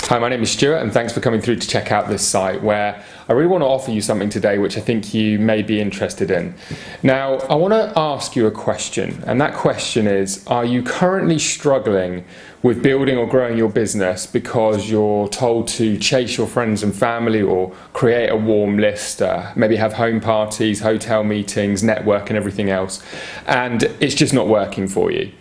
Hi, my name is Stuart and thanks for coming through to check out this site where I really want to offer you something today which I think you may be interested in. Now, I want to ask you a question, and that question is, are you currently struggling with building or growing your business because you're told to chase your friends and family or create a warm list, maybe have home parties, hotel meetings, network and everything else, and it's just not working for you?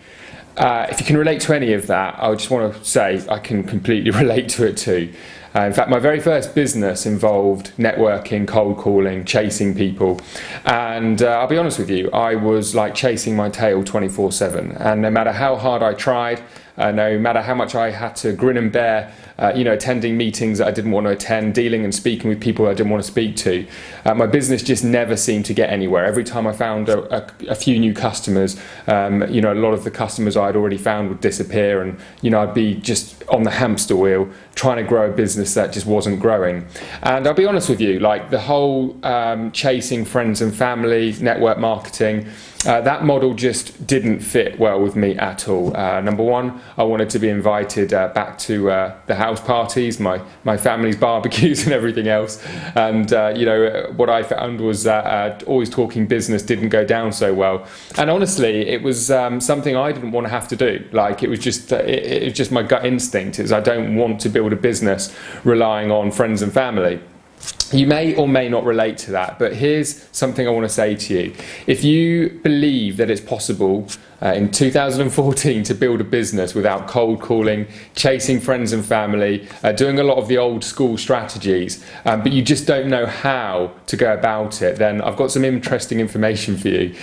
If you can relate to any of that, I just want to say I can completely relate to it too. In fact, my very first business involved networking, cold calling, chasing people, and I'll be honest with you, I was like chasing my tail 24/7, and no matter how hard I tried, no matter how much I had to grin and bear, attending meetings that I didn't want to attend, dealing and speaking with people I didn't want to speak to, my business just never seemed to get anywhere. Every time I found a few new customers, a lot of the customers I had already found would disappear, and I'd be just on the hamster wheel trying to grow a business that just wasn't growing. And I'll be honest with you, like the whole chasing friends and family, network marketing, that model just didn't fit well with me at all. Number one, I wanted to be invited back to the house parties, my family's barbecues and everything else. And what I found was that always talking business didn't go down so well. And honestly, it was something I didn't want to have to do. Like it was just my gut instinct is I don't want to build a business relying on friends and family. You may or may not relate to that, but here's something I want to say to you. If you believe that it's possible in 2014 to build a business without cold calling, chasing friends and family, doing a lot of the old school strategies, but you just don't know how to go about it, then I've got some interesting information for you.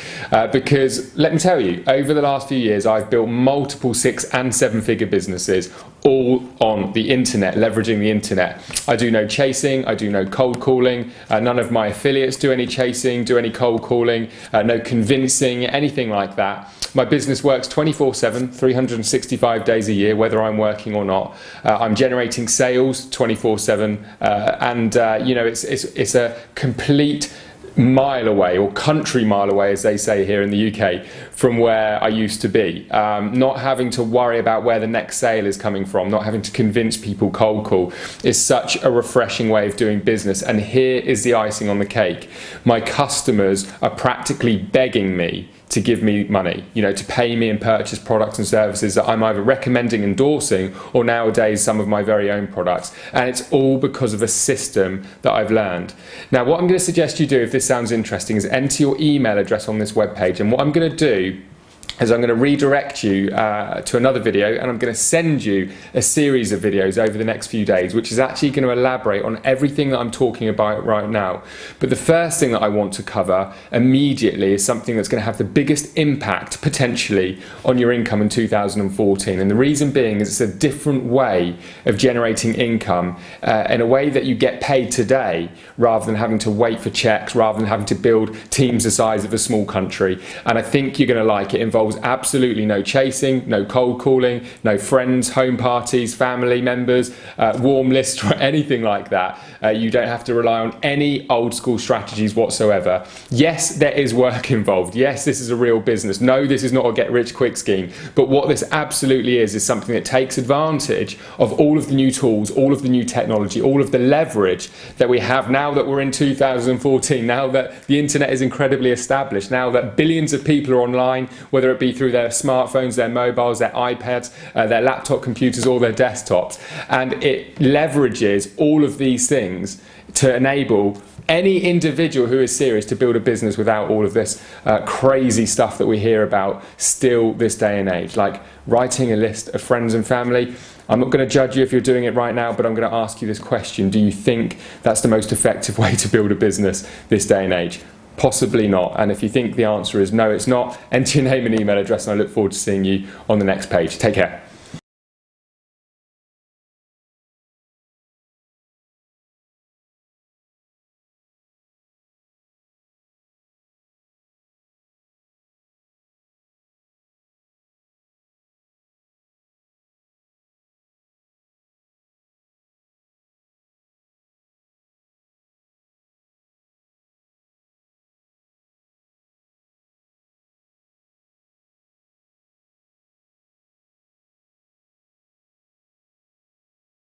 Because let me tell you, over the last few years, I've built multiple 6- and 7-figure businesses, all on the internet, leveraging the internet. I do no chasing, I do no cold calling, none of my affiliates do any chasing, do any cold calling, no convincing, anything like that. My business works 24/7, 365 days a year, whether I'm working or not. I'm generating sales 24/7, and it's a complete mile away, or country mile away as they say here in the UK, from where I used to be. Not having to worry about where the next sale is coming from, not having to convince people cold call is such a refreshing way of doing business. And here is the icing on the cake. My customers are practically begging me to give me money, to pay me and purchase products and services that I'm either recommending, endorsing, or nowadays some of my very own products. And it's all because of a system that I've learned. Now, what I'm going to suggest you do, if this sounds interesting, is enter your email address on this webpage. And what I'm going to do is I'm going to redirect you to another video, and I'm going to send you a series of videos over the next few days, which is actually going to elaborate on everything that I'm talking about right now. But the first thing that I want to cover immediately is something that's going to have the biggest impact potentially on your income in 2014. And the reason being is it's a different way of generating income in a way that you get paid today rather than having to wait for checks, rather than having to build teams the size of a small country. And I think you're going to like it. It involves absolutely no chasing, no cold calling, no friends, home parties, family members, warm lists or anything like that. You don't have to rely on any old school strategies whatsoever. Yes, there is work involved. Yes, this is a real business. No, this is not a get rich quick scheme. But what this absolutely is something that takes advantage of all of the new tools, all of the new technology, all of the leverage that we have now that we're in 2014, now that the internet is incredibly established, now that billions of people are online, whether it be through their smartphones, their mobiles, their iPads, their laptop computers, or their desktops. And it leverages all of these things to enable any individual who is serious to build a business without all of this crazy stuff that we hear about still this day and age, like writing a list of friends and family. I'm not going to judge you if you're doing it right now, but I'm going to ask you this question. Do you think that's the most effective way to build a business this day and age? Possibly not. And if you think the answer is no, it's not, enter your name and email address, and I look forward to seeing you on the next page. Take care.